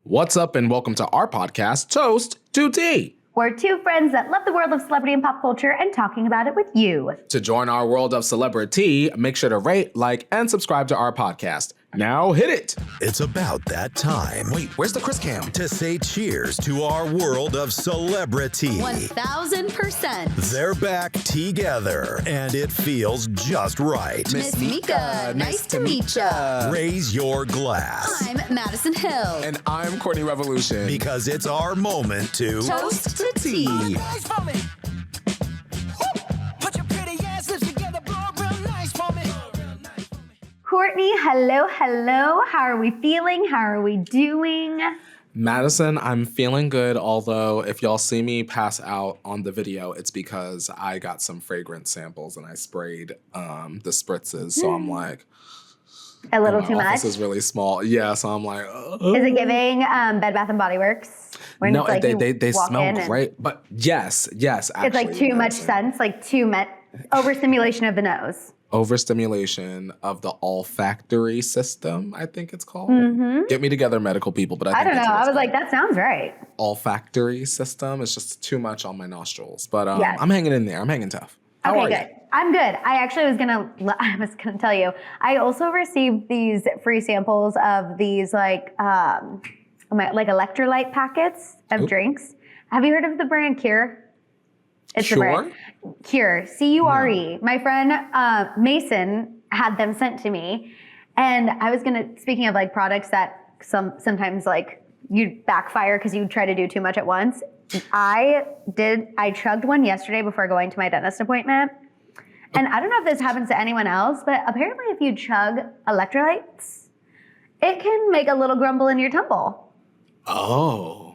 What's up and welcome to our podcast, Toast to Tea. We're two friends that love the world of celebrity and pop culture and talking about it with you. To join our world of celebrity, make sure to rate, like, and subscribe to our podcast. Now hit it. It's about that time. Wait, where's the Chris Cam? To say cheers to our world of celebrity. 1000%. They're back together, and it feels just right. Miss Mika, nice to meet ya. Raise your glass. I'm Maddison Hill. And I'm Courtney Revolution. Because it's our moment to Toast to tea. Courtney, hello. How are we feeling? How are we doing? Maddison, I'm feeling good, although if y'all see me pass out on the video, it's because I got some fragrance samples and I sprayed the spritzes, so I'm like... A little too my much? office is really small. Yeah, so I'm like... Is it giving Bed Bath & Body Works? When No, it's like they walk smell in great, but yes, actually. It's like too much Madison. sense, like overstimulation of the nose. Overstimulation of the olfactory system, I think it's called. Mm-hmm. Get me together, medical people, but I I think don't know. that's what I it's was like, called. that sounds right. Olfactory system is just too much on my nostrils, but Yes. I'm hanging in there. I'm hanging tough. How are Okay, you? good. I'm good. I actually was gonna tell you. I also received these free samples of these like electrolyte packets of Ooh. drinks. Have you heard of the brand Cure? It's the Sure. brand Cure, Cure. My friend Mason had them sent to me, and I was gonna. Speaking of like products that sometimes like you backfire because you try to do too much at once. I chugged one yesterday before going to my dentist appointment. And I don't know if this happens to anyone else, but apparently if you chug electrolytes, it can make a little grumble in your tumble. Oh.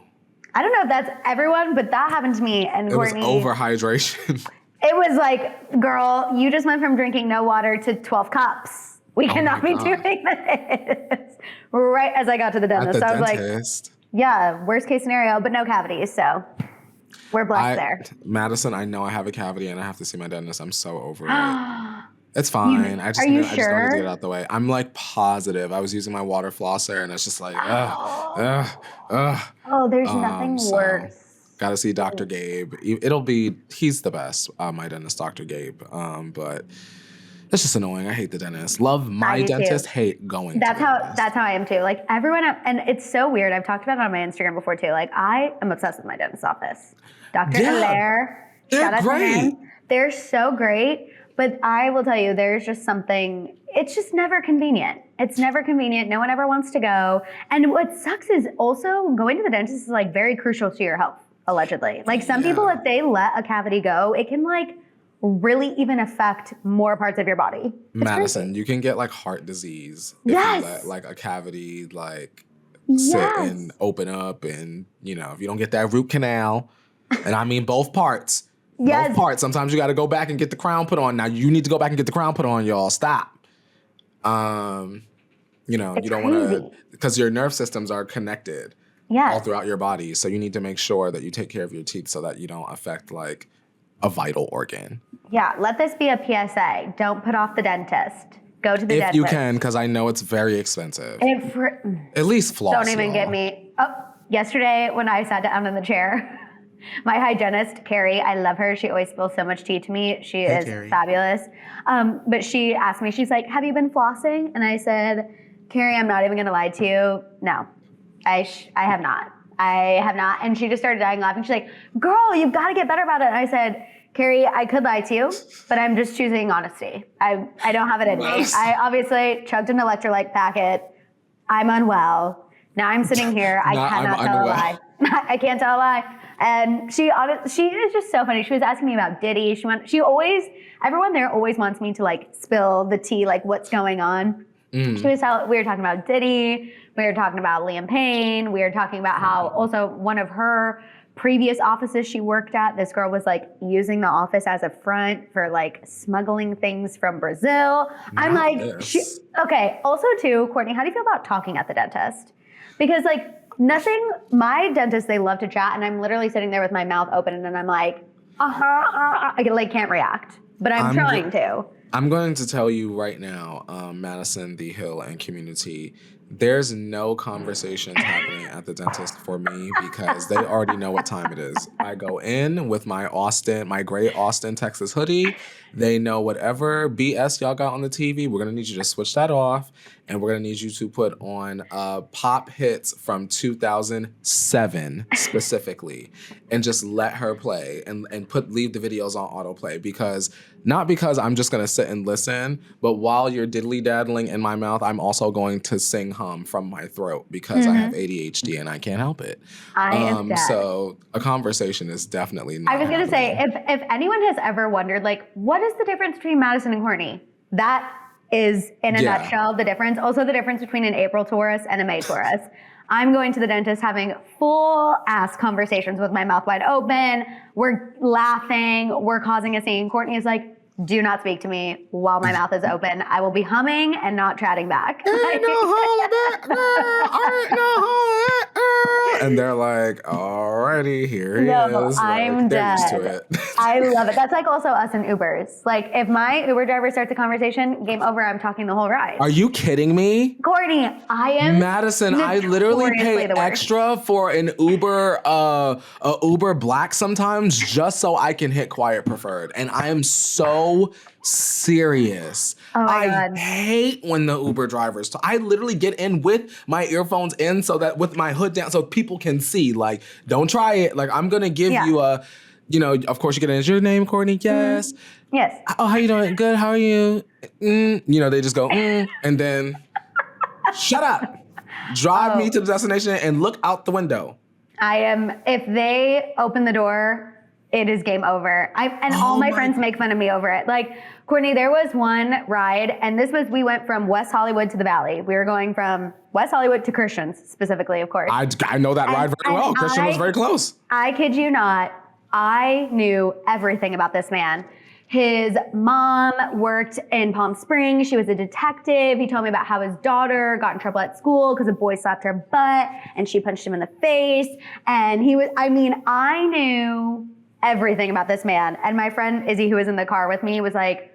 I don't know if that's everyone, but that happened to me. And It was Courtney, overhydration. it was like, girl, you just went from drinking no water to 12 cups. We cannot be God. doing this. Right as I got to the At dentist, the I was dentist. like, yeah, worst case scenario, but no cavities. So we're blessed there. Madison, I know I have a cavity and I have to see my dentist. I'm so over it. It's fine. I just Are you I just wanted to sure? get it out the way. I'm like positive. I was using my water flosser and it's just like, Oh, there's nothing so- worse. Gotta see Dr. Gabe. He's the best, my dentist, Dr. Gabe. But it's just annoying. I hate the dentist. Love my I do too. dentist, hate going That's to the how dentist. I am too. Like everyone, and it's so weird. I've talked about it on my Instagram before too. Like I am obsessed with my dentist's office. Dr. Yeah. Hilaire, They're shout out to great. him. They're so great. But I will tell you, there's just something. It's just never convenient. It's never convenient. No one ever wants to go. And what sucks is also going to the dentist is like very crucial to your health. Allegedly, like some people, if they let a cavity go, it can like really even affect more parts of your body. It's Madison, crazy. you can get like heart disease if Yes. you let like a cavity like Yes. sit and open up, and if you don't get that root canal, and I mean both parts. Yes. Both parts. Sometimes you got to go back and get the crown put on. Now you need to go back and get the crown put on, y'all. Stop. You don't want to, crazy. because your nerve systems are connected all Yes. throughout your body. So you need to make sure that you take care of your teeth so that you don't affect like a vital organ. Yeah, let this be a PSA. Don't put off the dentist. Go to the If dentist. you can, because I know it's very expensive. At least floss. Don't even y'all. get me. Oh, yesterday when I sat down in the chair, my hygienist, Carrie, I love her. She always spills so much tea to me. She is Carrie. fabulous. But she asked me, she's like, have you been flossing? And I said, Carrie, I'm not even going to lie to you. No, I have not. I have not. And she just started dying laughing. She's like, girl, you've got to get better about it. And I said, Carrie, I could lie to you, but I'm just choosing honesty. I don't have it in me. I obviously chugged an electrolyte packet. I'm unwell. Now I'm sitting here. I Now I'm cannot tell a unwell. lie. I can't tell a lie. And she is just so funny. She was asking me about Diddy. Everyone there always wants me to like spill the tea, like what's going on. We were talking about Diddy. We were talking about Liam Payne. We were talking about how also one of her previous offices she worked at, this girl was like using the office as a front for like smuggling things from Brazil. I'm Not like, this. okay. Also too, Courtney, how do you feel about talking at the dentist? Because like my dentist, they love to chat, and I'm literally sitting there with my mouth open and I'm like, I like can't react, but I'm trying to. I'm going to tell you right now, Madison, the Hill, and community, There's no conversations happening at the dentist for me because they already know what time it is. I go in with my gray Austin, Texas hoodie. They know whatever BS y'all got on the TV, we're going to need you to switch that off. And we're going to need you to put on pop hits from 2007 specifically and just let her play and leave the videos on autoplay not because I'm just going to sit and listen, but while you're diddly daddling in my mouth, I'm also going to sing hum from my throat because I have ADHD and I can't help it. I am dead. So a conversation is definitely not I was going to say, if anyone has ever wondered, like, what is the difference between Maddison and Courtney? That is, in a nutshell, the difference. Also the difference between an April Taurus and a May Taurus. I'm going to the dentist having full-ass conversations with my mouth wide open. We're laughing. We're causing a scene. Courtney is like, do not speak to me while my mouth is open. I will be humming and not chatting back. And they're like, alrighty, here he is. I'm dead. To it. I love it. That's like also us in Ubers. Like if my Uber driver starts a conversation, game over, I'm talking the whole ride. Are you kidding me? Courtney, I am Maddison, I literally pay extra for an Uber, Uber Black sometimes just so I can hit quiet preferred. And I am so serious. Oh my God. God. Hate when the Uber drivers talk. I literally get in with my earphones in so that with my hood down so people can see. Like, don't try it. Like, I'm going to give you a, of course you get in. Is your name Courtney? Yes. Mm-hmm. Yes. Oh, how you doing? Good. How are you? They just go, and then shut up. Drive me to the destination and look out the window. If they open the door, it is game over. All my friends make fun of me over it. Like, Courtney, there was one ride, and we went from West Hollywood to the Valley. We were going from West Hollywood to Christian's, specifically, of course. I know that ride very well. Christian was very close. I kid you not. I knew everything about this man. His mom worked in Palm Springs. She was a detective. He told me about how his daughter got in trouble at school because a boy slapped her butt and she punched him in the face. And I knew everything about this man. And my friend Izzy, who was in the car with me, was like,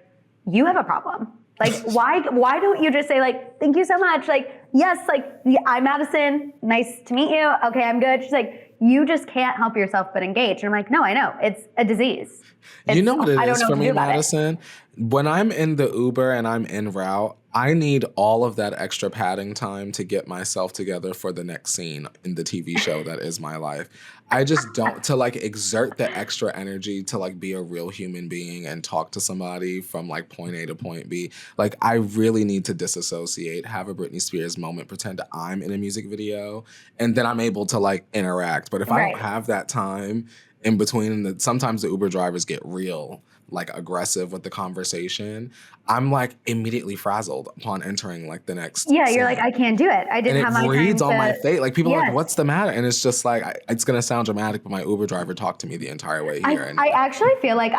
you have a problem. Like, why don't you just say, like, thank you so much? Like, yes, like, I'm Maddison. Nice to meet you. Okay, I'm good. She's like, you just can't help yourself but engage. And I'm like, no, I know. It's a disease. You know what it is for me, Maddison? When I'm in the Uber and I'm en route, I need all of that extra padding time to get myself together for the next scene in the TV show that is my life. I just don't, to like exert the extra energy to like be a real human being and talk to somebody from like point A to point B. Like I really need to disassociate, have a Britney Spears moment, pretend I'm in a music video, and then I'm able to like interact. But if I don't have that time in between, sometimes the Uber drivers get real like aggressive with the conversation. I'm like immediately frazzled upon entering like the next you're scene. like, I can't do it. I didn't have my time. And it reads on my face. Like people are like, what's the matter? And it's just like, it's going to sound dramatic, but my Uber driver talked to me the entire way here. I actually feel like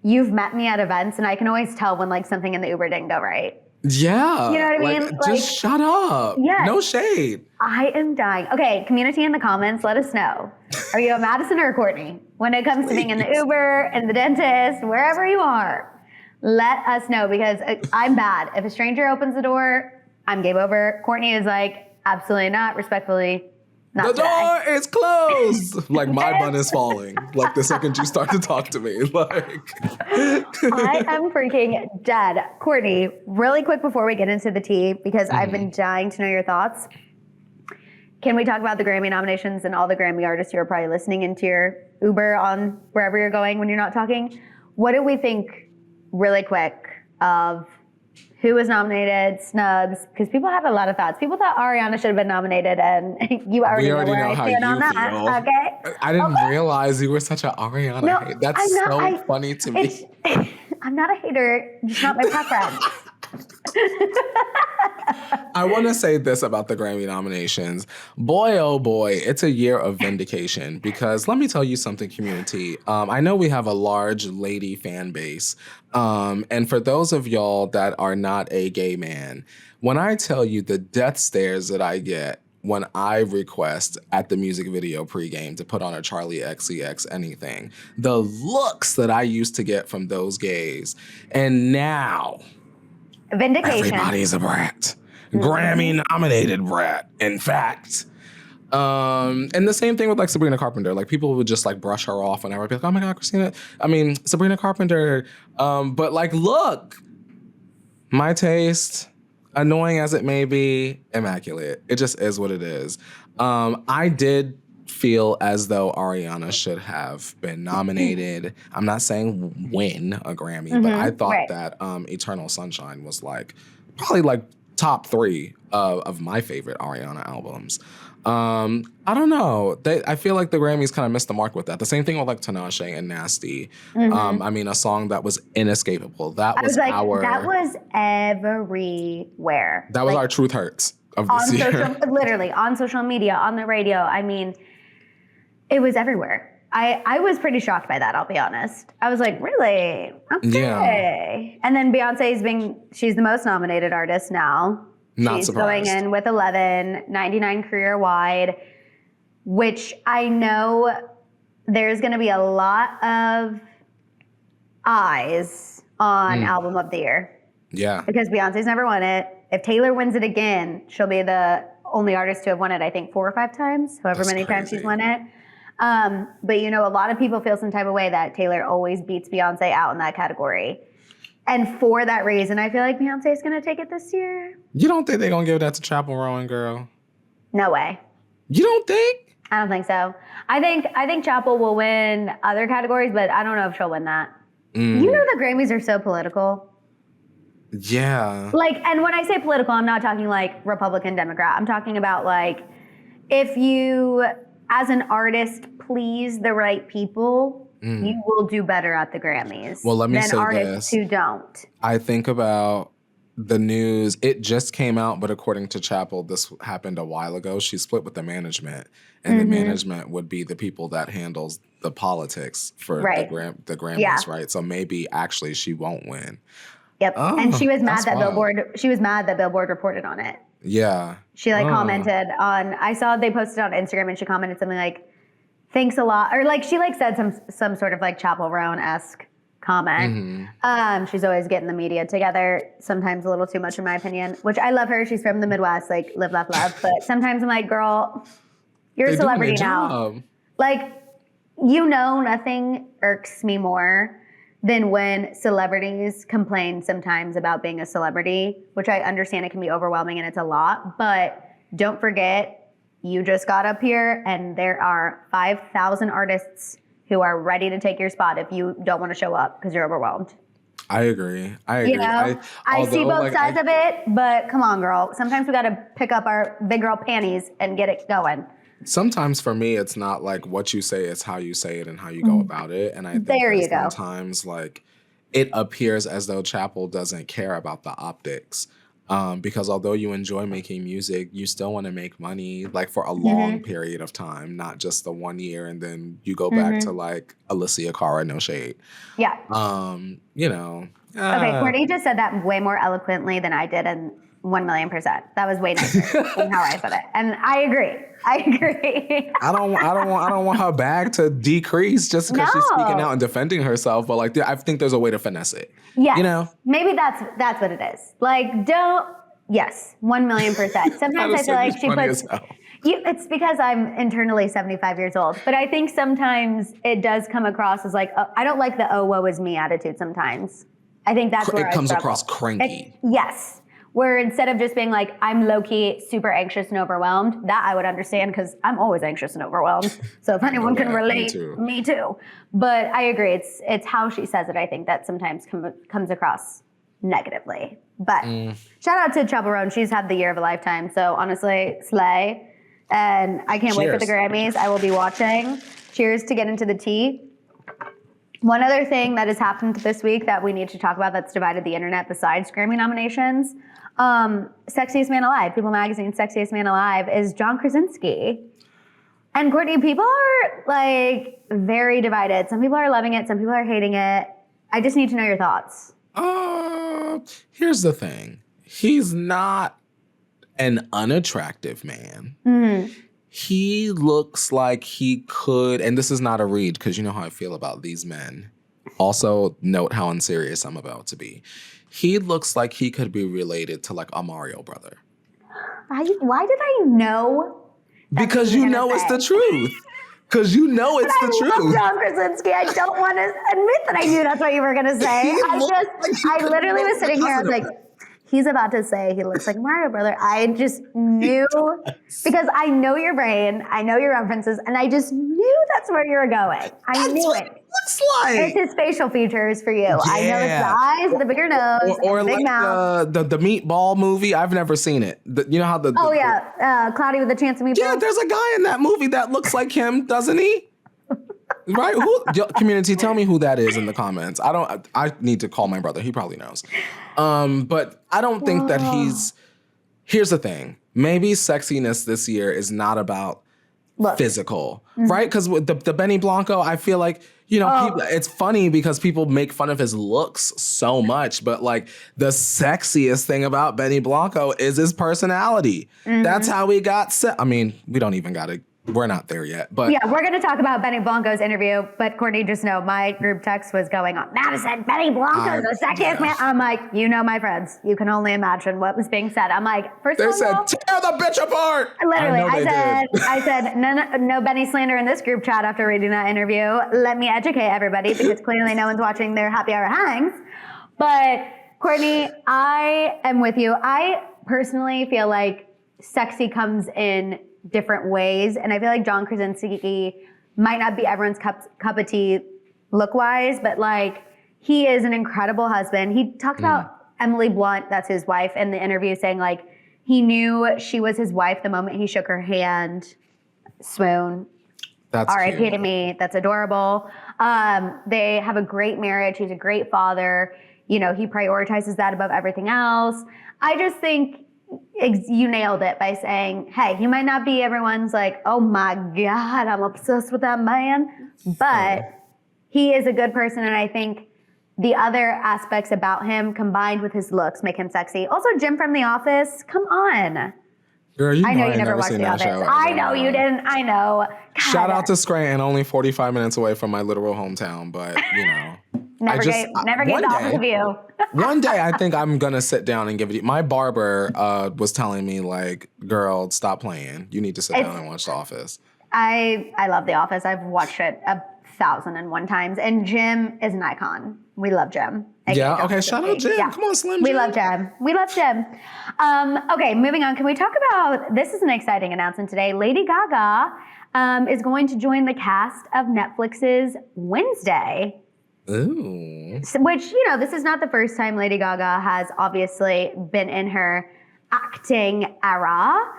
you've met me at events and I can always tell when like something in the Uber didn't go right. Yeah. You know what I mean? Just shut up. Yes. No shade. I am dying. Okay, community in the comments, let us know. Are you a Maddison or a Courtney? When it comes to being in the Uber, in the dentist, wherever you are, let us know because I'm bad. If a stranger opens the door, I'm game over. Courtney is like, absolutely not, respectfully. Not the door is closed. Like my bun is falling. Like the second you start to talk to me. Like I am freaking dead. Courtney, really quick before we get into the tea, because I've been dying to know your thoughts. Can we talk about the Grammy nominations and all the Grammy artists who are probably listening into your Uber on wherever you're going when you're not talking? What do we think, really quick, of who was nominated, snubs? Because people have a lot of thoughts. People thought Ariana should have been nominated, and you already know where I stand on that. Feel. Okay. I didn't realize you were such an Ariana hater. That's so funny to me. I'm not a hater, just not my preference. I want to say this about the Grammy nominations. Boy, oh boy, it's a year of vindication because let me tell you something, community. I know we have a large lady fan base. And for those of y'all that are not a gay man, when I tell you the death stares that I get when I request at the music video pregame to put on a Charlie XCX anything, the looks that I used to get from those gays, and now vindication. Everybody's a brat. Grammy nominated brat, in fact. And the same thing with like Sabrina Carpenter. Like people would just like brush her off whenever I'd be like, oh my God, Sabrina Carpenter. But like, look, my taste, annoying as it may be, immaculate. It just is what it is. I did feel as though Ariana should have been nominated. I'm not saying win a Grammy, but I thought that Eternal Sunshine was like probably like top 3 of my favorite Ariana albums. I don't know. I feel like the Grammys kind of missed the mark with that. The same thing with like Tinashe and Nasty. I mean, a song that was inescapable. That was everywhere. That was like, our Truth Hurts of this year. Literally on social media, on the radio. I mean, it was everywhere. I was pretty shocked by that, I'll be honest. I was like, really? Okay. Yeah. And then she's the most nominated artist now. She's surprised. Going in with 11, 99 career-wide, which I know there's going to be a lot of eyes on Album of the Year. Yeah. Because Beyonce's never won it. If Taylor wins it again, she'll be the only artist to have won it, I think, 4 or 5 times, however many times she's won it. But, you know, a lot of people feel some type of way that Taylor always beats Beyonce out in that category. And for that reason, I feel like Beyonce's going to take it this year. You don't think they're going to give that to Chapel Roan, girl? No way. You don't think? I don't think so. I think Chapel will win other categories, but I don't know if she'll win that. You know the Grammys are so political. Yeah. Like, and when I say political, I'm not talking like Republican, Democrat. I'm talking about like if you, as an artist, please the right people, you will do better at the Grammys. Well, let me say artists who don't. I think about the news. It just came out, but according to Chapel, this happened a while ago. She split with the management, and the management would be the people that handles the politics for the Grammys, right? So maybe actually she won't win. Yep. And she was mad that Billboard reported on it. Yeah. She commented on, I saw they posted on Instagram and she commented something like, thanks a lot. Or like she said some sort of like Chapel Roan-esque comment. She's always getting the media together, sometimes a little too much in my opinion, which I love her. She's from the Midwest, like live, laugh, love. But sometimes I'm like, girl, you're a celebrity now. Like, nothing irks me more than when celebrities complain sometimes about being a celebrity, which I understand it can be overwhelming and it's a lot, but don't forget, you just got up here and there are 5,000 artists who are ready to take your spot if you don't want to show up because you're overwhelmed. I agree. You know, I see both sides of it, but come on, girl. Sometimes we got to pick up our big girl panties and get it going. Sometimes for me, it's not like what you say, it's how you say it and how you go about it. And I think sometimes like it appears as though Chapel doesn't care about the optics. Because although you enjoy making music, you still want to make money like for a long period of time, not just the 1 year and then you go back to like Alicia Cara, no shade. Yeah. You know. Okay, Courtney just said that way more eloquently than I did, and 1,000,000%. That was way nicer than how I said it, and I agree. I don't want her bag to decrease just because she's speaking out and defending herself. But like, I think there's a way to finesse it. Yes. You know, maybe that's what it is. Like, don't. Yes, 1,000,000%. Sometimes I feel like she puts. It's because I'm internally 75 years old, but I think sometimes it does come across as like, I don't like the woe is me attitude sometimes. I think that's where it comes across cranky. Yes. Where instead of just being like, I'm low-key super anxious and overwhelmed, that I would understand because I'm always anxious and overwhelmed. So if anyone can relate, me too. But I agree. It's how she says it, I think, that sometimes comes across negatively. But shout out to Chapel Roan. She's had the year of a lifetime. So honestly, slay. And I can't wait for the Grammys. I will be watching. Cheers to get into the tea. One other thing that has happened this week that we need to talk about that's divided the internet besides Grammy nominations, Sexiest Man Alive, People Magazine's Sexiest Man Alive, is John Krasinski. And Courtney, people are like very divided. Some people are loving it, some people are hating it. I just need to know your thoughts. Here's the thing. He's not an unattractive man. He looks like he could, and this is not a read because you know how I feel about these men. Also, note how unserious I'm about to be. He looks like he could be related to like a Mario brother. Why did I know? Because you know it's the truth. Because you know it's the truth. I love John Krasinski. I don't want to admit that I knew that's what you were going to say. I literally was sitting here. I was like, he's about to say he looks like Mario Brother. I just knew because I know your brain. I know your references. And I just knew that's where you were going. I knew it. Looks like it's his facial features for you. Yeah. I know it's the eyes, the bigger nose, or the big like mouth. the meatball movie. I've never seen it. You know how Cloudy with a Chance of Meatballs. Yeah, there's a guy in that movie that looks like him, doesn't he? Right? Community, tell me who that is in the comments. I need to call my brother. He probably knows. But I don't think that here's the thing. Maybe sexiness this year is not about physical, right? Because with the Benny Blanco, I feel like, people, it's funny because people make fun of his looks so much, but like the sexiest thing about Benny Blanco is his personality. That's how he got I mean, we don't even got to, we're not there yet, but. Yeah, we're going to talk about Benny Blanco's interview, but Courtney, just know my group text was going on. Maddison, Benny Blanco's the sexiest man. I'm like, my friends, you can only imagine what was being said. I'm like, first of all. They said, tear the bitch apart. Literally, I said, no Benny slander in this group chat after reading that interview. Let me educate everybody because clearly no one's watching their happy hour hangs. But Courtney, I am with you. I personally feel like sexy comes in different ways. And I feel like John Krasinski might not be everyone's cup of tea look-wise, but like he is an incredible husband. He talked about Emily Blunt, that's his wife, in the interview saying like he knew she was his wife the moment he shook her hand. Swoon. That's R.I.P. to me. That's adorable. They have a great marriage. He's a great father. He prioritizes that above everything else. I just think you nailed it by saying, hey, he might not be everyone's like, oh my God, I'm obsessed with that man. But he is a good person. And I think the other aspects about him combined with his looks make him sexy. Also, Jim from The Office, come on. Girl, I know you never watched The Office. I know you didn't. I know. God. Shout out to Scranton, only 45 minutes away from my literal hometown, but Never gave the Office a view. One day, I think I'm going to sit down and give it. My barber was telling me, like, girl, stop playing. You need to sit down and watch The Office. I love The Office. I've watched it 1,001 times. And Jim is an icon. We love Jim. Yeah, okay, shout out Jim. Yeah. Come on, Slim Jim. We love Jim. Okay, moving on. Can we talk about, this is an exciting announcement today. Lady Gaga is going to join the cast of Netflix's Wednesday. Ooh. Which, this is not the first time Lady Gaga has obviously been in her acting era.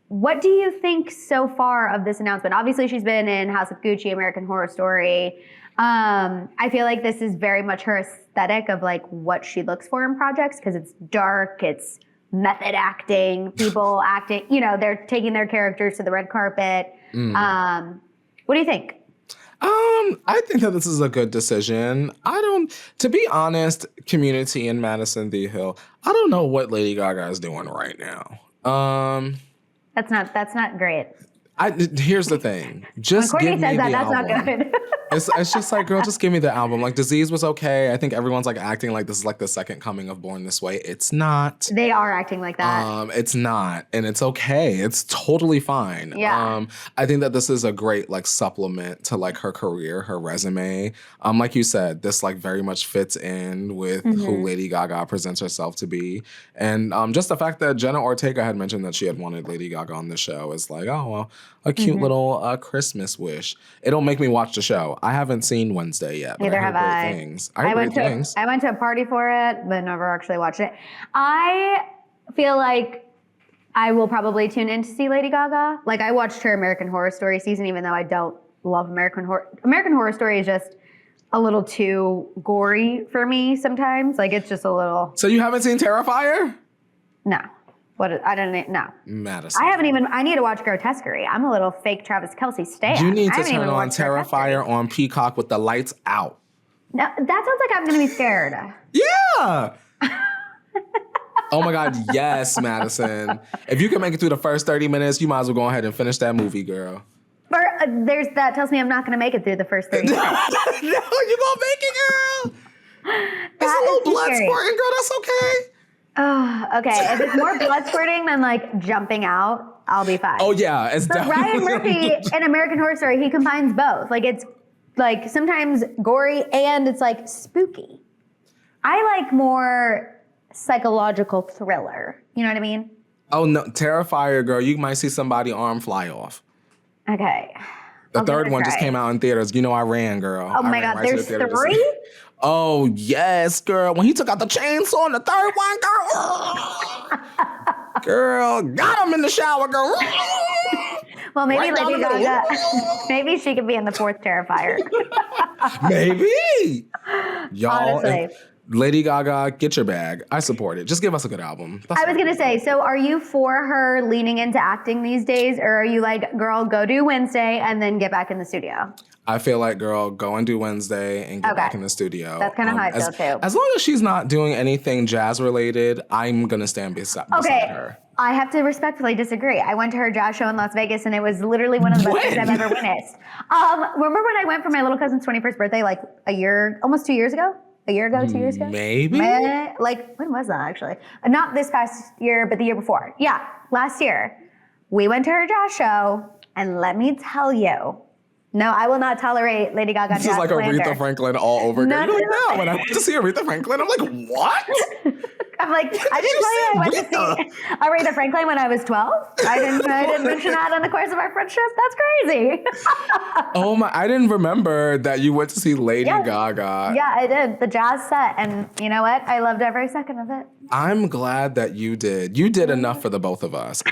What do you think so far of this announcement? Obviously, she's been in House of Gucci, American Horror Story. I feel like this is very much her aesthetic of like what she looks for in projects because it's dark, it's method acting, people acting, they're taking their characters to the red carpet. What do you think? I think that this is a good decision. To be honest, Community in Maddison the Hill, I don't know what Lady Gaga is doing right now. That's not great. Here's the thing. Just when Courtney give me says that, the that's album. not good. It's just like, girl, just give me the album. Like, Disease was okay. I think everyone's like acting like this is like the second coming of Born This Way. It's not. They are acting like that. It's not. And it's okay. It's totally fine. Yeah. I think that this is a great like supplement to like her career, her resume. Like you said, this like very much fits in with who Lady Gaga presents herself to be. And just the fact that Jenna Ortega had mentioned that she had wanted Lady Gaga on the show is like, oh, well, a cute little Christmas wish. It'll make me watch the show. I haven't seen Wednesday yet. Neither have I. I went to a party for it, but never actually watched it. I feel like I will probably tune in to see Lady Gaga. Like I watched her American Horror Story season, even though I don't love American Horror. American Horror Story is just a little too gory for me sometimes. Like it's just a little. So you haven't seen Terrifier? No. I don't know. Maddison. I need to watch Grotesquerie. I'm a little fake Travis Kelce stan. You need to turn on Terrifier on Peacock with the lights out. No, that sounds like I'm going to be scared. Yeah. Oh my God, yes, Maddison. If you can make it through the first 30 minutes, you might as well go ahead and finish that movie, girl. That tells me I'm not going to make it through the first 30 minutes. No, you're going to make it, girl. It's a little blood spurting, girl. That's okay. Oh, okay. If it's more blood squirting than like jumping out, I'll be fine. Oh yeah, it's But Ryan definitely. Murphy in American Horror Story, he combines both. Like it's like sometimes gory and it's like spooky. I like more psychological thriller. You know what I mean? Oh no, Terrifier, girl! You might see somebody's arm fly off. Okay. The I'll give third it a one just try. came out in theaters. You know, I ran, girl. Oh I my ran God, right to the there's theater to see 3? it. Oh yes, girl. When he took out the chainsaw in the third one, girl, got him in the shower, girl. Well, maybe Right down Lady the middle. Gaga, maybe she could be in the 4th Terrifier. Maybe. Y'all, Honestly. Lady Gaga, get your bag. I support it. Just give us a good album. That's I was all. gonna say, so are you for her leaning into acting these days, or are you like, girl, go do Wednesday and then get back in the studio? I feel like, girl, go and do Wednesday and get Okay. back in the studio. That's kinda how I feel, too. As long as she's not doing anything jazz related, I'm gonna stand beside her. I have to respectfully disagree. I went to her jazz show in Las Vegas, and it was literally one of the best things I've ever witnessed. Remember when I went for my little cousin's 21st birthday, like almost 2 years ago? A year ago, 2 years ago? Maybe. Like, when was that actually? Not this past year, but the year before. Yeah, last year. We went to her jazz show, and let me tell you, no, I will not tolerate Lady Gaga This jazz is like slander. Aretha Franklin all over again. No, You're like, no, no, when I went to see Aretha Franklin, I'm like, what? I'm like, I didn't tell you I went to see Aretha Franklin when I was 12. I didn't mention that in the course of our friendship. That's crazy. Oh my, I didn't remember that you went to see Lady Gaga. Yeah, I did. The jazz set. And you know what? I loved every second of it. I'm glad that you did. You did enough for the both of us.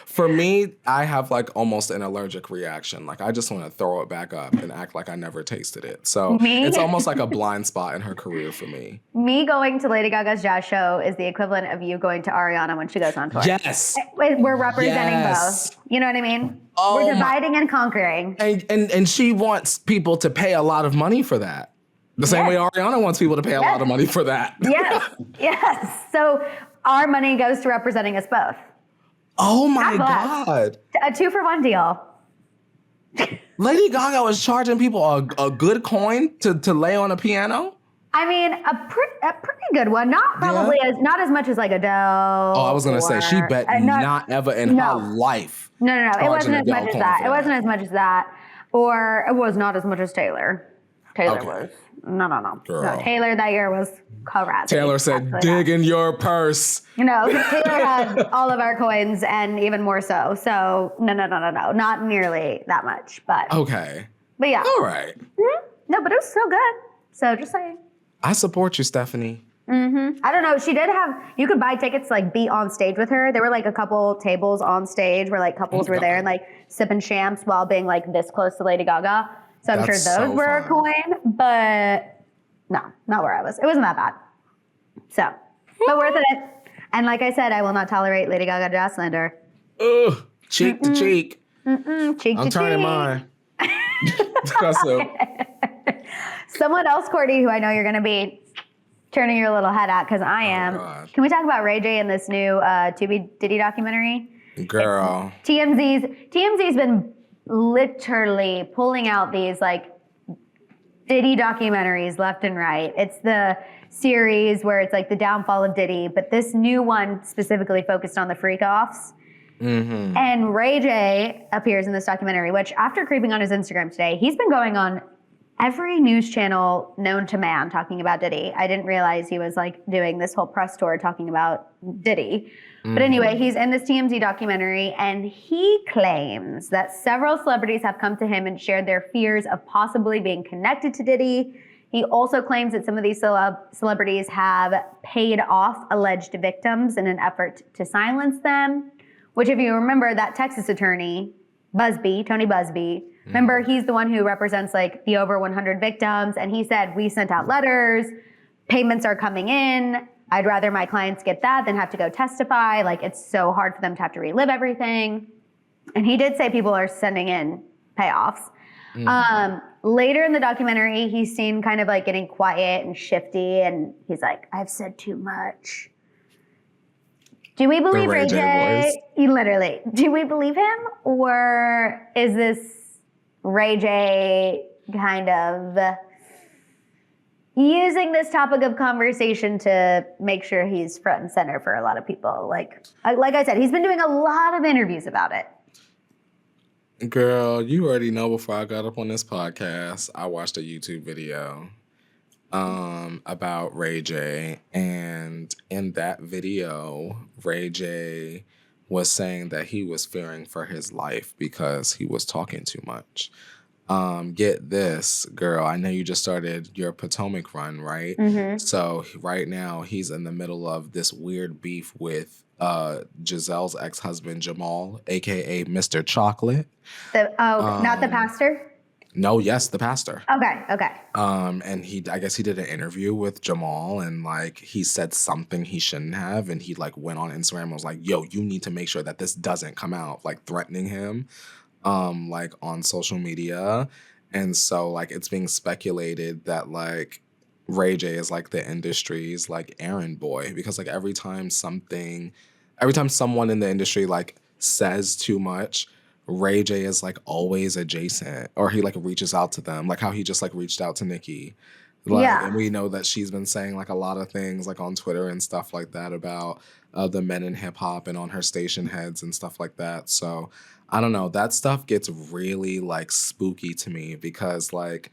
For me, I have like almost an allergic reaction. Like I just want to throw it back up and act like I never tasted it. So it's almost like a blind spot in her career for me. Me going to Lady Gaga's jazz show is the equivalent of you going to Ariana when she goes on tour. Yes. We're representing both. You know what I mean? Oh, we're dividing and conquering. And she wants people to pay a lot of money for that. The same way Ariana wants people to pay a lot of money for that. Yes. So our money goes to representing us both. Oh my God. A 2-for-1 deal. Lady Gaga was charging people a good coin to lay on a piano? I mean, a pretty good one. Not as much as like Adele. Oh, I was gonna say she bet not ever in her life. No. It wasn't as much as that. It wasn't as much as that, or it was not as much as Taylor. Taylor was no. Girl. No, Taylor that year was crazy. Taylor said, "Dig in your purse." You know, Taylor had all of our coins and even more so. So no, not nearly that much, but okay. But yeah, all right. Mm-hmm. No, but it was still good. So just saying. I support you, Stephanie. Mm-hmm. I don't know. She did have, you could buy tickets to like be on stage with her. There were like a couple tables on stage where like couples were there and like sipping champs while being like this close to Lady Gaga. So I'm sure those were a coin, but no, not where I was. It wasn't that bad. So, but worth it. And like I said, I will not tolerate Lady Gaga jazz slander. Ugh, cheek to cheek. Cheek to cheek. I'm turning mine. So. Someone else, Courtney, who I know you're going to be turning your little head at because I am. God. Can we talk about Ray J and this new Diddy documentary? Girl. TMZ's been literally pulling out these like Diddy documentaries left and right. It's the series where it's like the downfall of Diddy, but this new one specifically focused on the freak-offs. Mm-hmm. And Ray J appears in this documentary, which after creeping on his Instagram today, he's been going on every news channel known to man talking about Diddy. I didn't realize he was like doing this whole press tour talking about Diddy. Mm-hmm. But anyway, he's in this TMZ documentary and he claims that several celebrities have come to him and shared their fears of possibly being connected to Diddy. He also claims that some of these celebrities have paid off alleged victims in an effort to silence them, which if you remember that Texas attorney, Tony Busby, remember, he's the one who represents like the over 100 victims. And he said, we sent out letters, payments are coming in. I'd rather my clients get that than have to go testify. Like it's so hard for them to have to relive everything. And he did say people are sending in payoffs. Later in the documentary, he's seen kind of like getting quiet and shifty. And he's like, I've said too much. Do we believe Ray J? Literally, do we believe him? Or is this Ray J kind of using this topic of conversation to make sure he's front and center for a lot of people. Like I said, he's been doing a lot of interviews about it. Girl, you already know before I got up on this podcast, I watched a YouTube video about Ray J. And in that video, Ray J was saying that he was fearing for his life because he was talking too much. Get this, girl. I know you just started your Potomac run, right? Mm-hmm. So right now he's in the middle of this weird beef with Giselle's ex-husband Jamal, aka Mr. Chocolate. Not the pastor? No, yes, the pastor. Okay. And I guess he did an interview with Jamal, and like he said something he shouldn't have, and he like went on Instagram and was like, "Yo, you need to make sure that this doesn't come out," like threatening him. Like on social media. And so like it's being speculated that like Ray J is like the industry's like errand boy, because like every time someone in the industry like says too much, Ray J is like always adjacent, or he like reaches out to them, like how he just like reached out to Nicki. Like, yeah. And we know that she's been saying like a lot of things like on Twitter and stuff like that about the men in hip hop and on her station heads and stuff like that. So I don't know. That stuff gets really like spooky to me, because like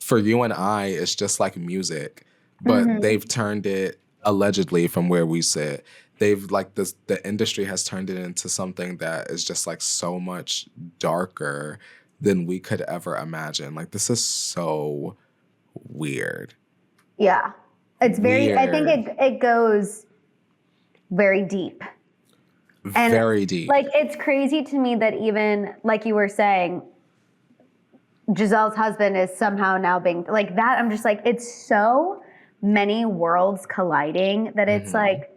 for you and I, it's just like music, but they've turned it, allegedly from where we sit, they've like the industry has turned it into something that is just like so much darker than we could ever imagine. Like this is so weird. Yeah. It's very, I think it goes very deep. And very deep. Like, it's crazy to me that even, like you were saying, Giselle's husband is somehow now being, like that, I'm just like, it's so many worlds colliding that it's like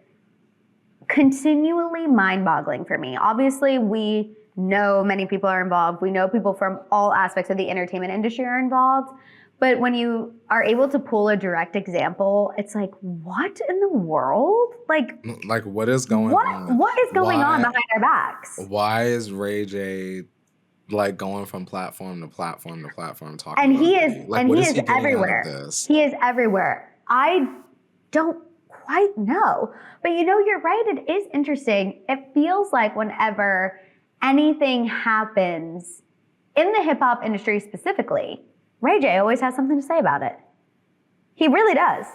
continually mind-boggling for me. Obviously, we know many people are involved. We know people from all aspects of the entertainment industry are involved. But when you are able to pull a direct example, it's like, what in the world? Like what is going on? What is going on behind our backs? Why is Ray J like going from platform to platform to platform talking? And about he it? is, like, and what he is is he getting everywhere. out of this? He is everywhere. I don't quite know, but you know, you're right. It is interesting. It feels like whenever anything happens in the hip hop industry specifically, Ray J always has something to say about it. He really does.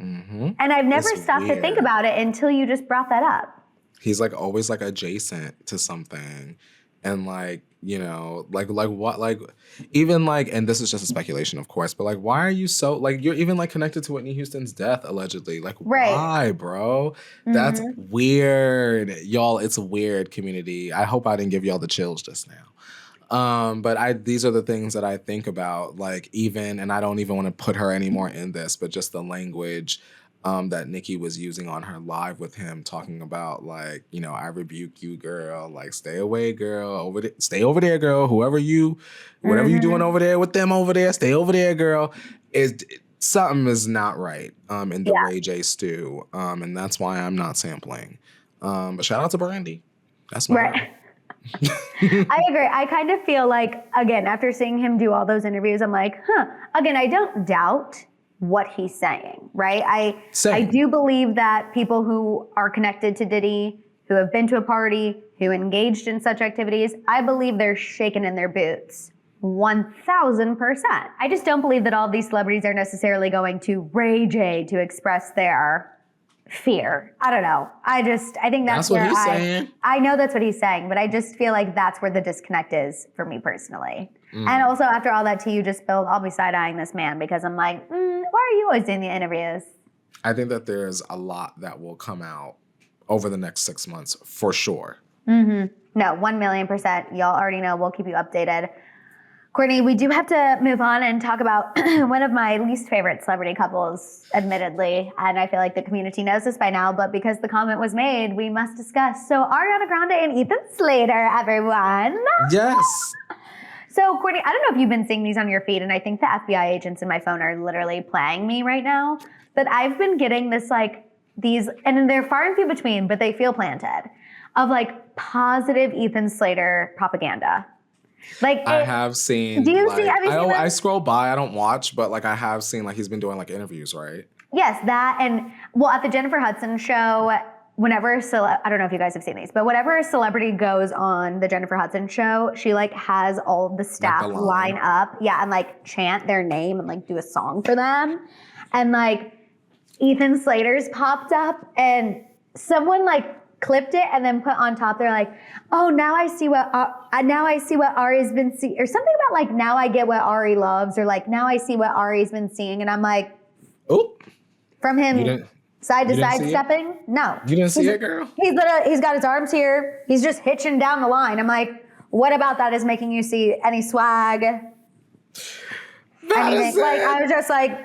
Mm-hmm. And I've never stopped to think about it until you just brought that up. He's like always like adjacent to something. And like, you know, like what, like even like, and this is just a speculation, of course, but like, why are you so, like, you're even like connected to Whitney Houston's death, allegedly. Like, why, bro? That's weird. Y'all, it's a weird community. I hope I didn't give y'all the chills just now. But these are the things that I think about, like even, and I don't even want to put her anymore in this, but just the language that Nicki was using on her live with him, talking about like, you know, I rebuke you, girl, like stay away, girl, stay over there, girl, whatever you doing over there with them over there, stay over there, girl. Something is not right in the Ray J stew, and that's why I'm not sampling. But shout out to Brandy. That's my girl. I agree. I kind of feel like, again, after seeing him do all those interviews, I'm like, again, I don't doubt what he's saying, right? I do believe that people who are connected to Diddy, who have been to a party, who engaged in such activities, I believe they're shaking in their boots. 1,000%. I just don't believe that all of these celebrities are necessarily going to Ray J to express their fear. I don't know. I think that's where what he's saying. I know that's what he's saying, but I just feel like that's where the disconnect is for me personally. And also after all that tea you just spilled, I'll be side-eyeing this man because I'm like, why are you always doing the interviews? I think that there's a lot that will come out over the next 6 months for sure. No, 1,000,000%. Y'all already know. We'll keep you updated. Courtney, we do have to move on and talk about one of my least favorite celebrity couples, admittedly. And I feel like the community knows this by now, but because the comment was made, we must discuss. So Ariana Grande and Ethan Slater, everyone. Yes. So Courtney, I don't know if you've been seeing these on your feed, and I think the FBI agents in my phone are literally playing me right now, but I've been getting this these, and they're far and few between, but they feel planted, of positive Ethan Slater propaganda. Like I have seen. Do you like, see? Have you seen I scroll by. I don't watch, but like I have seen like he's been doing like interviews, right? Yes, that and well, at the Jennifer Hudson show, whenever I don't know if you guys have seen these, but whenever a celebrity goes on the Jennifer Hudson show, she like has all the staff line up, and like chant their name and like do a song for them, and like Ethan Slater's popped up and someone like clipped it and then put on top. They're like, "Oh, now I see what Ari's been seeing," or something about like, "Now I get what Ari loves," or like, "Now I see what Ari's been seeing," and I'm like, "Oh." From him side to side stepping? No. You didn't see it, girl? He's got his arms here. He's just hitching down the line. I'm like, what about that is making you see any swag? Anything? Like, I was just like,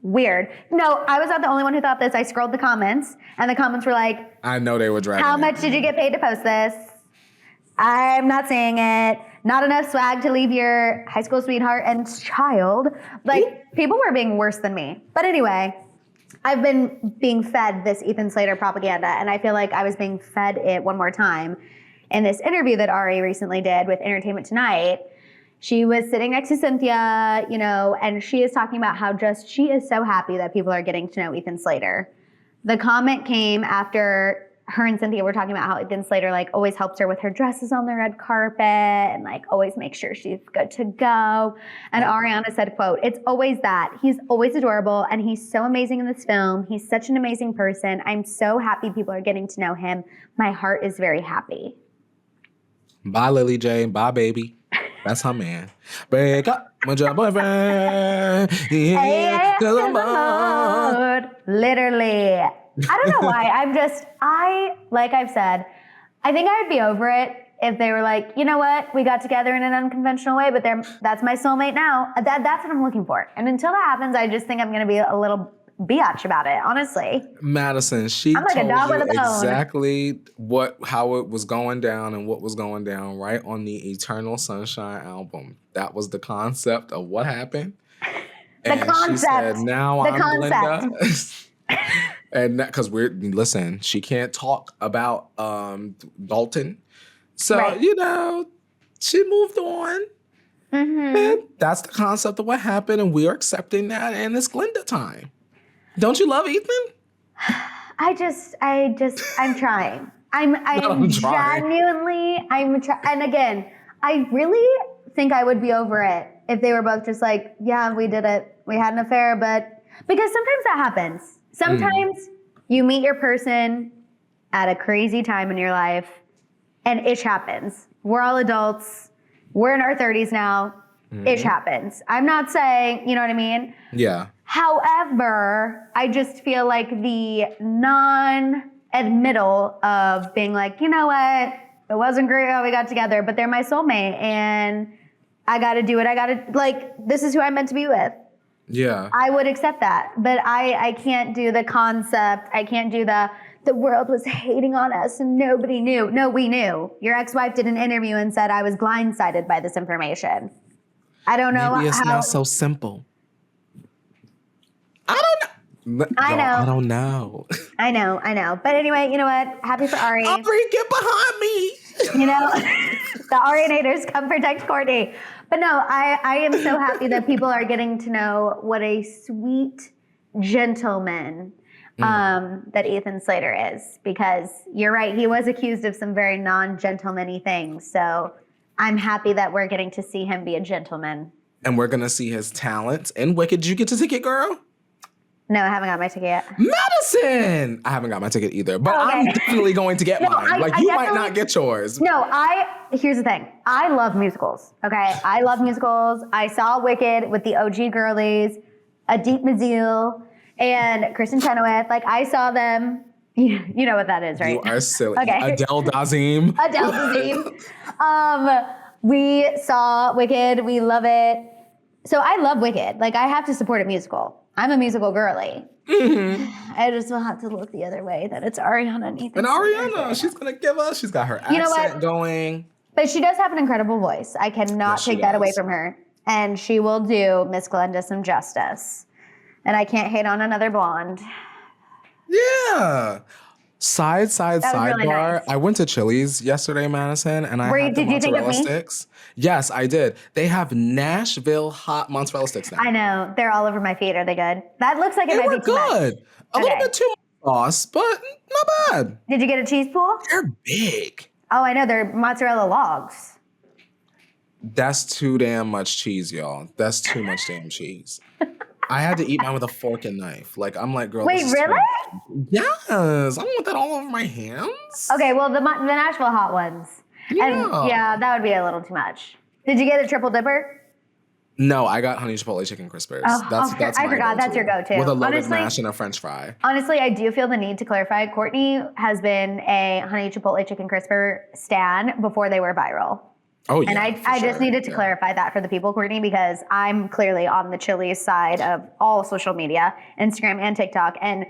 weird. No, I was not the only one who thought this. I scrolled the comments, and the comments were like, I know they were dragging. How much did you get paid to post this? I'm not saying it. Not enough swag to leave your high school sweetheart and child. Like, people were being worse than me. But anyway, I've been being fed this Ethan Slater propaganda, and I feel like I was being fed it one more time in this interview that Ari recently did with Entertainment Tonight. She was sitting next to Cynthia, you know, and she is talking about how just she is so happy that people are getting to know Ethan Slater. The comment came after her and Cynthia were talking about how Ethan Slater like always helps her with her dresses on the red carpet and like always makes sure she's good to go. And Ariana said, quote, "It's always that. He's always adorable and he's so amazing in this film. He's such an amazing person. I'm so happy people are getting to know him. My heart is very happy." Bye, Lily J. Bye, baby. That's her man. Break up with your boyfriend. Yeah, 'cause I'm bored. Literally. I don't know why. Like I've said, I think I would be over it if they were like, you know what, we got together in an unconventional way, but that's my soulmate now. That's what I'm looking for. And until that happens, I just think I'm going to be a little biatch about it, honestly. Maddison, she I'm like told a dog you with a bone. exactly how it was going down and what was going down right on the Eternal Sunshine album. That was the concept of what happened. The concept. She said, now I'm concept. Glenda. And because listen, she can't talk about Dalton. So, right. You know, she moved on. Mm-hmm. And that's the concept of what happened. And we are accepting that. And it's Glenda time. Don't you love Ethan? I'm trying. I'm trying. genuinely, and again, I really think I would be over it if they were both just like, yeah, we did it. We had an affair, but because sometimes that happens. Sometimes you meet your person at a crazy time in your life and ish happens. We're all adults. We're in our 30s now. Ish happens. I'm not saying, you know what I mean? Yeah. However, I just feel like the non-admittal of being like, you know what, it wasn't great how we got together, but they're my soulmate and I gotta do it. This is who I'm meant to be with. Yeah. I would accept that, but I can't do the concept. I can't do the world was hating on us and nobody knew. No, we knew. Your ex-wife did an interview and said I was blindsided by this information. I don't know. Maybe it's not so simple. I don't know. I don't know. I know. But anyway, you know what? Happy for Ari. Aubrey, get behind me. You know, the Arianators come protect Courtney. But no, I am so happy that people are getting to know what a sweet gentleman that Ethan Slater is. Because you're right, he was accused of some very non-gentleman-y things. So I'm happy that we're getting to see him be a gentleman. And we're going to see his talents. And Wicked, did you get the ticket, girl? No, I haven't got my ticket yet. Maddison! I haven't got my ticket either, but I'm definitely going to get mine. You might not get yours. No, here's the thing. I love musicals, okay? I love musicals. I saw Wicked with the OG girlies, Adit Mazil, and Kristen Chenoweth. Like, I saw them. You know what that is, right? You are silly. Okay. Adele Dazeem. Adele Dazeem. We saw Wicked. We love it. So I love Wicked. Like, I have to support a musical. I'm a musical girly. Mm-hmm. I just will have to look the other way that it's Ariana and Ethan. And Ariana, she's going to give us, she's got her accent going. But she does have an incredible voice. I cannot take that away from her. And she will do Miss Glenda some justice. And I can't hate on another blonde. Yeah. Sidebar. really nice. I went to Chili's yesterday, Madison, and I had the Did you think of mozzarella me? sticks. Yes, I did. They have Nashville hot mozzarella sticks now. I know. They're all over my feet. Are they good? That looks like it They might were be too much. good. A little bit too much sauce, but not bad. Did you get a cheese pool? They're big. Oh, I know. They're mozzarella logs. That's too damn much cheese, y'all. That's too much damn cheese. I had to eat mine with a fork and knife. Like, I'm like, girl. Wait, really? Yes. I don't want that all over my hands. Okay, well, the Nashville hot ones. Yeah. And yeah, that would be a little too much. Did you get a triple dipper? No, I got honey chipotle chicken crispers. Oh, that's I my forgot. go-to. That's your go-to. With a loaded Honestly, mash and a French fry. Honestly, I do feel the need to clarify. Courtney has been a honey chipotle chicken crisper stan before they were viral. Oh, yeah. And I just needed to clarify that for the people, Courtney, because I'm clearly on the Chili's side of all social media, Instagram and TikTok. And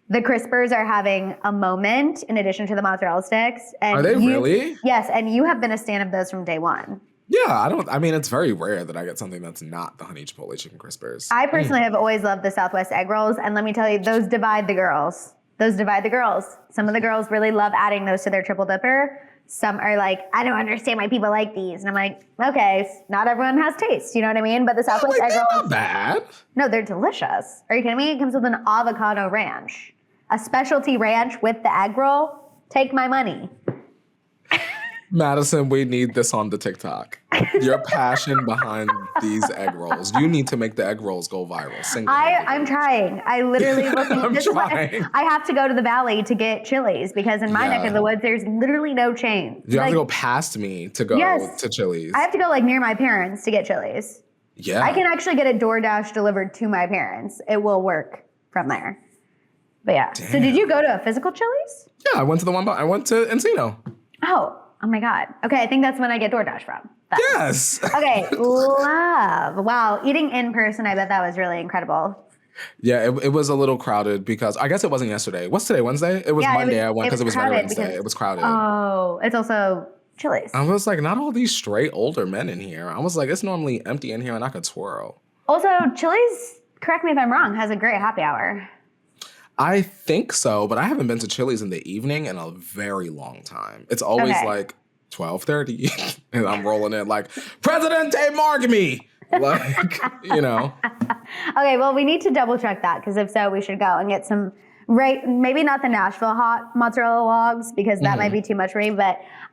the crispers are having a moment in addition to the mozzarella sticks. And Are they really? Yes. And you have been a stan of those from day one. Yeah, I mean, it's very rare that I get something that's not the honey chipotle chicken crispers. I personally have always loved the Southwest egg rolls. And let me tell you, those divide the girls. Those divide the girls. Some of the girls really love adding those to their triple dipper. Some are like, I don't understand why people like these. And I'm like, okay, not everyone has taste. You know what I mean? But the Southwest egg rolls. Not bad. No, they're delicious. Are you kidding me? It comes with an avocado ranch. A specialty ranch with the egg roll. Take my money. Maddison, we need this on the TikTok. Your passion behind these egg rolls. You need to make the egg rolls go viral. I'm trying. I literally I'm trying. I have to go to the valley to get Chili's because in my neck of the woods, there's literally no chain. You have to go past me to go to Chili's. I have to go like near my parents to get Chili's. Yeah. I can actually get a DoorDash delivered to my parents. It will work from there. But yeah. Damn. So did you go to a physical Chili's? Yeah, I went to the one. I went to Encino. Oh my God. Okay, I think that's when I get DoorDash from. Yes. Okay, love. Wow, eating in person, I bet that was really incredible. Yeah, it was a little crowded because I guess it wasn't yesterday. What's today, Wednesday? It was Monday. I went because it was Veterans Day. It was crowded. Oh, it's also Chili's. I was like, not all these straight older men in here. I was like, it's normally empty in here and I could twirl. Also, Chili's, correct me if I'm wrong, has a great happy hour. I think so, but I haven't been to Chili's in the evening in a very long time. It's always like 12:30 and I'm rolling in like, Presidente Margamy! Like, you know. Okay, well, we need to double check that because if so, we should go and get some, maybe not the Nashville hot mozzarella logs because that might be too much for me,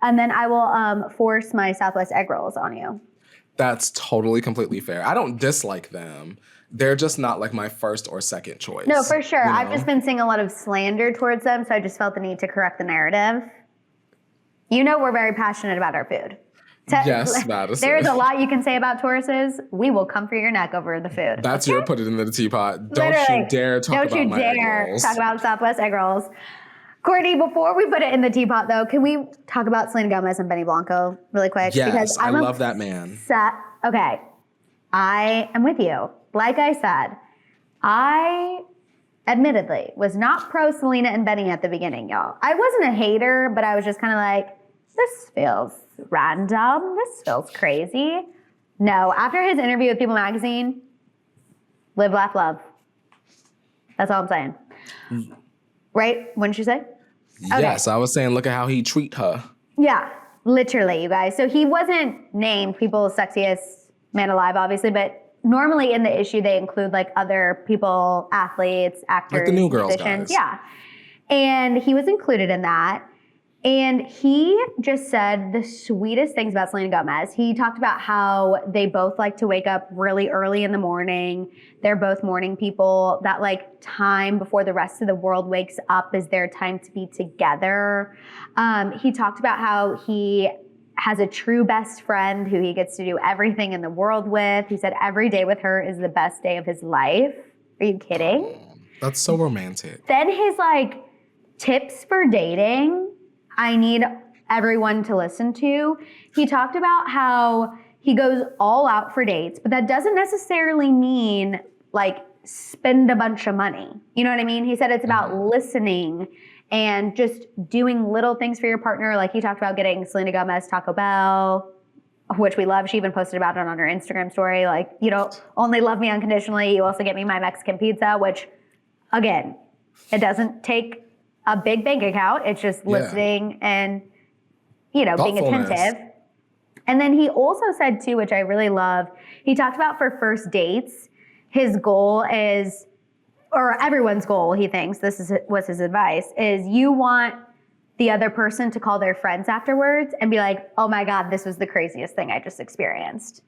and then I will force my Southwest egg rolls on you. That's totally completely fair. I don't dislike them. They're just not like my first or second choice. No, for sure. You know? I've just been seeing a lot of slander towards them, so I just felt the need to correct the narrative. You know we're very passionate about our food. Yes, Maddison. There's a lot you can say about Tauruses. We will come for your neck over the food. That's your put it in the teapot. Don't Literally. you dare talk about my egg rolls. Talk about Southwest egg rolls. Courtney, before we put it in the teapot, though, can we talk about Selena Gomez and Benny Blanco really quick? Yes, because I love that man. Okay, I am with you. Like I said, I admittedly was not pro Selena and Benny at the beginning, y'all. I wasn't a hater, but I was just kind of like, this feels random. This feels crazy. No, after his interview with People magazine, live, laugh, love. That's all I'm saying. Right? Wouldn't you say? Okay. Yes, I was saying, look at how he treat her. Yeah, literally, you guys. So he wasn't named People's Sexiest Man Alive, obviously, but normally in the issue, they include like other people, athletes, actors, like the New Girls musicians. guys. Yeah. And he was included in that. And he just said the sweetest things about Selena Gomez. He talked about how they both like to wake up really early in the morning. They're both morning people. That like time before the rest of the world wakes up is their time to be together. He talked about how he has a true best friend who he gets to do everything in the world with. He said every day with her is the best day of his life. Are you kidding? That's so romantic. Then his like tips for dating, I need everyone to listen to. He talked about how he goes all out for dates, but that doesn't necessarily mean like spend a bunch of money. You know what I mean? He said it's about listening and just doing little things for your partner. Like he talked about getting Selena Gomez Taco Bell, which we love. She even posted about it on her Instagram story. Like, you don't only love me unconditionally, you also get me my Mexican pizza, which again, it doesn't take a big bank account. It's just listening and, you know, being attentive. And then he also said too, which I really love, he talked about for first dates, his goal is, or everyone's goal, he thinks, was his advice, is you want the other person to call their friends afterwards and be like, oh my God, this was the craziest thing I just experienced.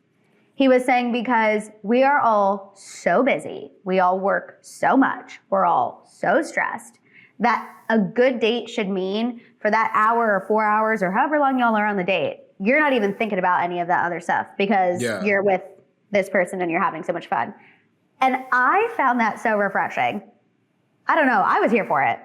He was saying because we are all so busy, we all work so much, we're all so stressed, that a good date should mean for that hour or 4 hours or however long y'all are on the date, you're not even thinking about any of that other stuff because you're with this person and you're having so much fun. And I found that so refreshing. I don't know. I was here for it.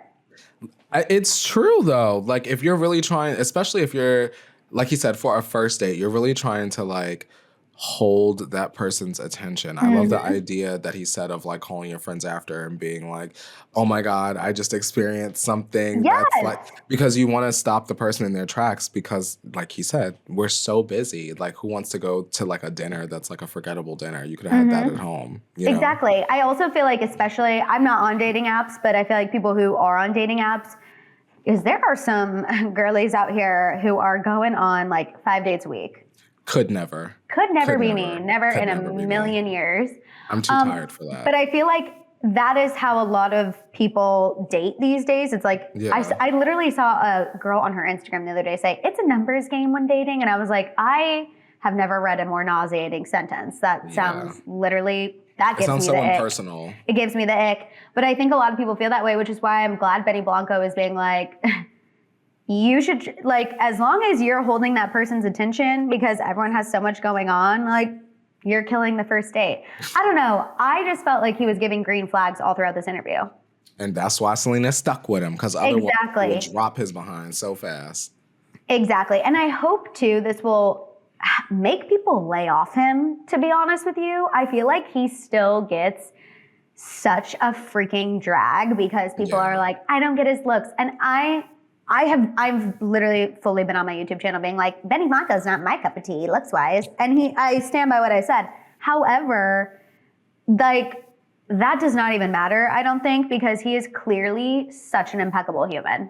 It's true, though. Like, if you're really trying, especially if you're, like he said, for a first date, you're really trying to, like, hold that person's attention. I love the idea that he said of, like, calling your friends after and being like, oh my God, I just experienced something. That's like, because you want to stop the person in their tracks because, like he said, we're so busy. Like, who wants to go to, like, a dinner that's, like, a forgettable dinner? You could have had that at home. You know? Exactly. I also feel like, especially, I'm not on dating apps, but I feel like people who are on dating apps, is there are some girlies out here who are going on, like, 5 dates a week. Could never be me. Never in a million years. I'm too tired for that. But I feel like that is how a lot of people date these days. It's like, I literally saw a girl on her Instagram the other day say, it's a numbers game when dating. And I was like, I have never read a more nauseating sentence. That sounds literally, that gives me the ick. Impersonal. It gives me the ick. But I think a lot of people feel that way, which is why I'm glad Benny Blanco is being like, you should, like, as long as you're holding that person's attention, because everyone has so much going on, like, you're killing the first date. I don't know. I just felt like he was giving green flags all throughout this interview. And that's why Selena stuck with him, because otherwise he would drop his behind so fast. Exactly. And I hope, too, this will make people lay off him, to be honest with you. I feel like he still gets such a freaking drag because people are like, I don't get his looks. And I've literally fully been on my YouTube channel being like, Benny Blanco's not my cup of tea, looks-wise. And I stand by what I said. However, like, that does not even matter, I don't think, because he is clearly such an impeccable human.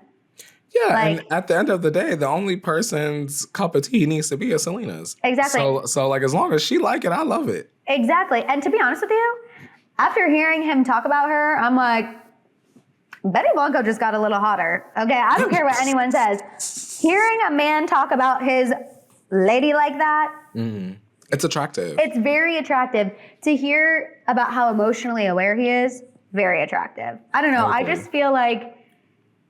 Yeah, like, and at the end of the day, the only person's cup of tea needs to be a Selena's. Exactly. So like, as long as she like it, I love it. Exactly. And to be honest with you, after hearing him talk about her, I'm like, Benny Blanco just got a little hotter. Okay, I don't care what anyone says. Hearing a man talk about his lady like that, it's attractive. It's very attractive. To hear about how emotionally aware he is, very attractive. I don't know. I just feel like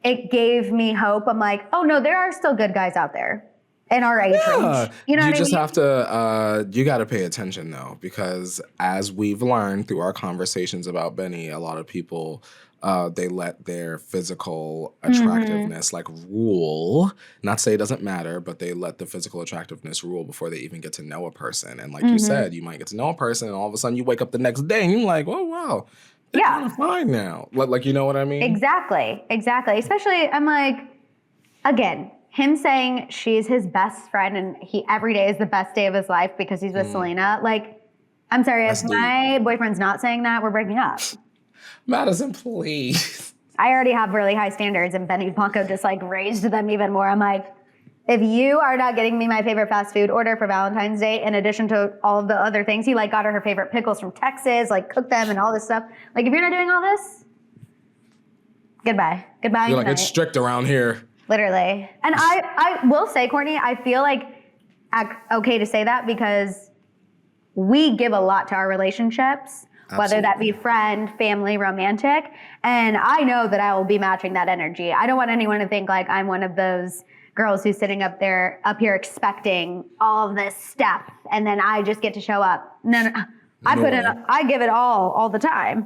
it gave me hope. I'm like, oh no, there are still good guys out there in our age range. You know what I mean? You just have to, you got to pay attention though, because as we've learned through our conversations about Benny, a lot of people, they let their physical attractiveness like rule. Not say it doesn't matter, but they let the physical attractiveness rule before they even get to know a person. And like you said, you might get to know a person and all of a sudden you wake up the next day and you're like, oh, wow. They're kind of fine now. Like, you know what I mean? Exactly. Especially, I'm like, again, him saying she's his best friend and every day is the best day of his life because he's with Selena. Like, I'm sorry, if my boyfriend's not saying that, we're breaking up. Maddison, please. I already have really high standards and Benny Blanco just like raised them even more. I'm like, if you are not getting me my favorite fast food order for Valentine's Day, in addition to all of the other things, he like got her favorite pickles from Texas, like cooked them and all this stuff. Like, if you're not doing all this, goodbye. Goodbye. You're like, it's strict around here. Literally. And I will say, Courtney, I feel like okay to say that because we give a lot to our relationships. Absolutely. Whether that be friend, family, romantic. And I know that I will be matching that energy. I don't want anyone to think like I'm one of those girls who's sitting up here expecting all of this stuff and then I just get to show up. No. I give it all the time.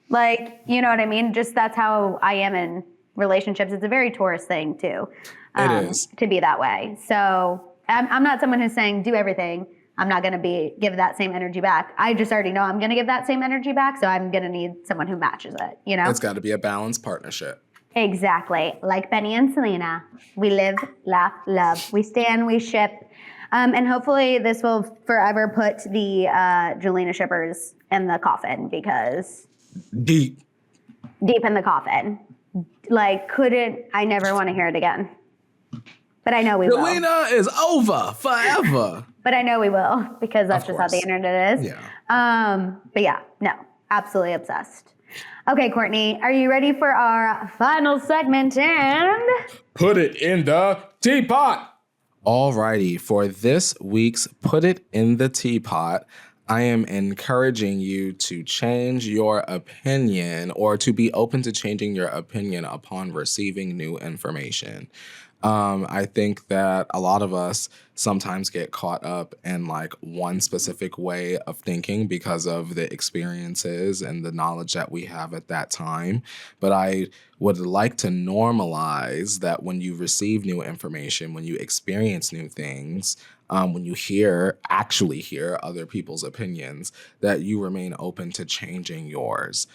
Like, you know what I mean? Just that's how I am in relationships. It's a very Taurus thing too. It is. To be that way. So I'm not someone who's saying do everything. I'm not going to give that same energy back. I just already know I'm going to give that same energy back, so I'm going to need someone who matches it, you know? It's got to be a balanced partnership. Exactly. Like Benny and Selena. We live, laugh, love. We stand, we ship. And hopefully this will forever put the Jelena shippers in the coffin because... Deep in the coffin. like I never want to hear it again. But I know we will. Selena is over forever. But I know we will because that's just how the internet is. Yeah. But yeah, no, absolutely obsessed. Okay, Courtney, are you ready for our final segment and put it in the teapot? Alrighty, for this week's Put It in the Teapot, I am encouraging you to change your opinion or to be open to changing your opinion upon receiving new information. I think that a lot of us sometimes get caught up in like one specific way of thinking because of the experiences and the knowledge that we have at that time. But I would like to normalize that when you receive new information, when you experience new things, when you actually hear other people's opinions, that you remain open to changing yours.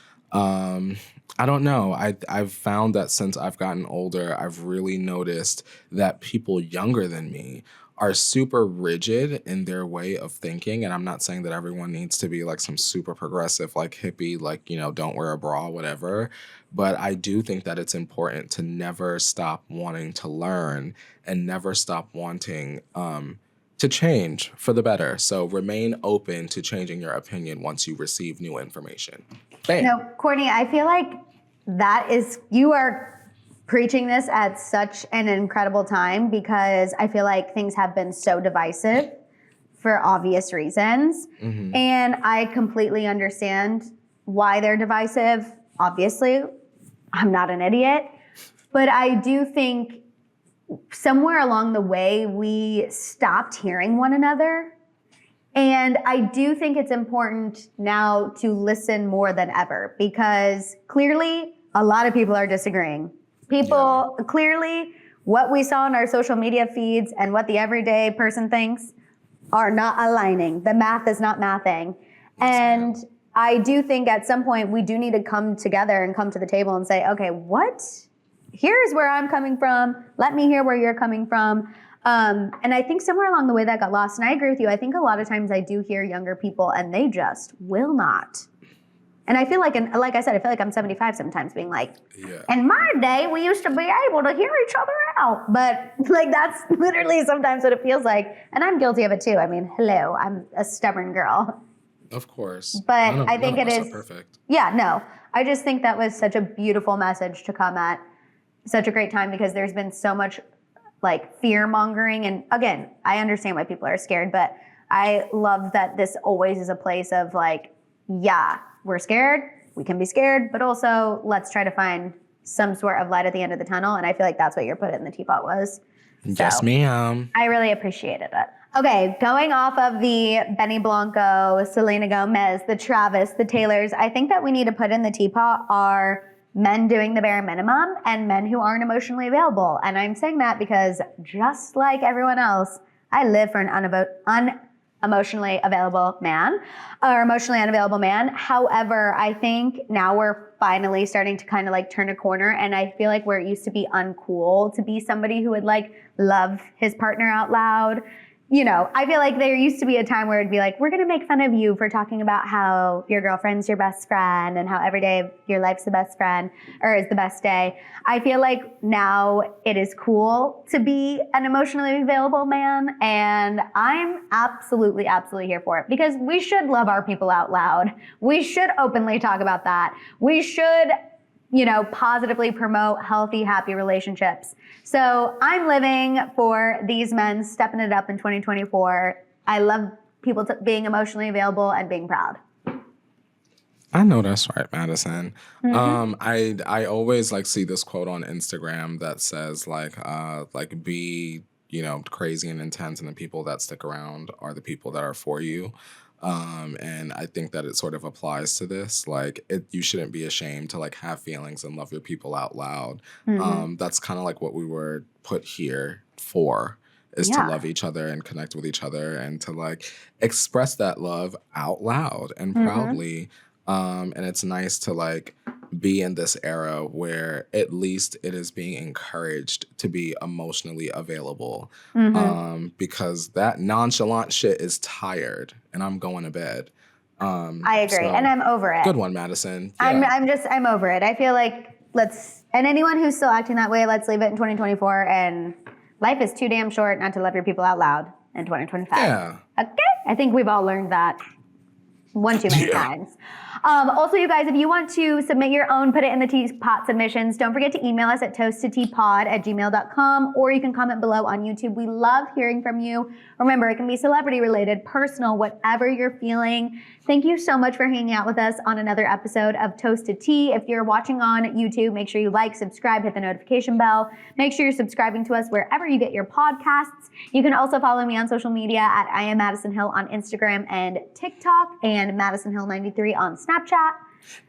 I don't know. I've found that since I've gotten older, I've really noticed that people younger than me are super rigid in their way of thinking. And I'm not saying that everyone needs to be like some super progressive, like hippie, like, don't wear a bra, whatever. But I do think that it's important to never stop wanting to learn and never stop wanting to change for the better. So remain open to changing your opinion once you receive new information. Bam. No, Courtney, I feel like you are preaching this at such an incredible time because I feel like things have been so divisive for obvious reasons. Mm-hmm. And I completely understand why they're divisive. Obviously, I'm not an idiot, but I do think somewhere along the way, we stopped hearing one another. And I do think it's important now to listen more than ever because clearly a lot of people are disagreeing. Clearly what we saw in our social media feeds and what the everyday person thinks are not aligning. The math is not mathing. And I do think at some point we do need to come together and come to the table and say, okay, here's where I'm coming from. Let me hear where you're coming from. And I think somewhere along the way that got lost. And I agree with you. I think a lot of times I do hear younger people and they just will not. And I feel like, like I said, I feel like I'm 75 sometimes being like, in my day, we used to be able to hear each other out. But like, that's literally sometimes what it feels like. And I'm guilty of it too. I mean, hello, I'm a stubborn girl. Of course. But I think it is perfect. Yeah, no. I just think that was such a beautiful message to come at such a great time because there's been so much like fear mongering. And again, I understand why people are scared, but I love that this always is a place of like, yeah, we're scared. We can be scared, but also let's try to find some sort of light at the end of the tunnel. And I feel like that's what your put it in the teapot was. Yes, ma'am. I really appreciated it. Okay, going off of the Benny Blanco, Selena Gomez, the Travis, the Taylors, I think that we need to put in the teapot are men doing the bare minimum and men who aren't emotionally available. And I'm saying that because just like everyone else, I live for an unemotionally available man or emotionally unavailable man. However, I think now we're finally starting to kind of like turn a corner. And I feel like where it used to be uncool to be somebody who would like love his partner out loud, I feel like there used to be a time where it'd be like, we're going to make fun of you for talking about how your girlfriend's your best friend and how every day of your life's the best friend or is the best day. I feel like now it is cool to be an emotionally available man. And I'm absolutely, absolutely here for it because we should love our people out loud. We should openly talk about that. We should, positively promote healthy, happy relationships. So I'm living for these men stepping it up in 2024. I love people being emotionally available and being proud. I know that's right, Maddison. Mm-hmm. I always like see this quote on Instagram that says like be, crazy and intense, and the people that stick around are the people that are for you. And I think that it sort of applies to this. Like, you shouldn't be ashamed to like have feelings and love your people out loud. Mm-hmm. That's kind of like what we were put here for, is to love each other and connect with each other and to like express that love out loud and proudly. And it's nice to like be in this era where at least it is being encouraged to be emotionally available. Because that nonchalant shit is tired and I'm going to bed. I agree. And I'm over it. Good one, Maddison. Yeah. I'm over it. I feel like and anyone who's still acting that way, let's leave it in 2024. And life is too damn short not to love your people out loud in 2025. Yeah. Okay. I think we've all learned that one too many times. Also, you guys, if you want to submit your own Put It in the Teapot submissions, don't forget to email us at toasttoteapod@gmail.com, or you can comment below on YouTube. We love hearing from you. Remember, it can be celebrity related, personal, whatever you're feeling. Thank you so much for hanging out with us on another episode of Toast to Tea. If you're watching on YouTube, make sure you like, subscribe, hit the notification bell. Make sure you're subscribing to us wherever you get your podcasts. You can also follow me on social media at I am Maddison Hill on Instagram and TikTok, and Maddison Hill 93 on Snapchat.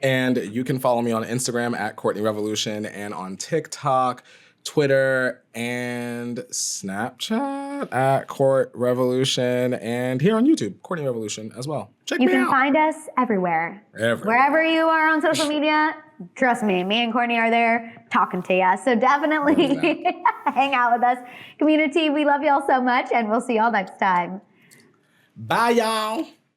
And you can follow me on Instagram at Courtney Revolution, and on TikTok, Twitter, and Snapchat at Court Revolution, and here on YouTube, Courtney Revolution as well. Check me out. You can find us everywhere. Wherever you are on social media, trust me and Courtney are there talking to you. So definitely hang out with us. Community, we love y'all so much, and we'll see y'all next time. Bye, y'all.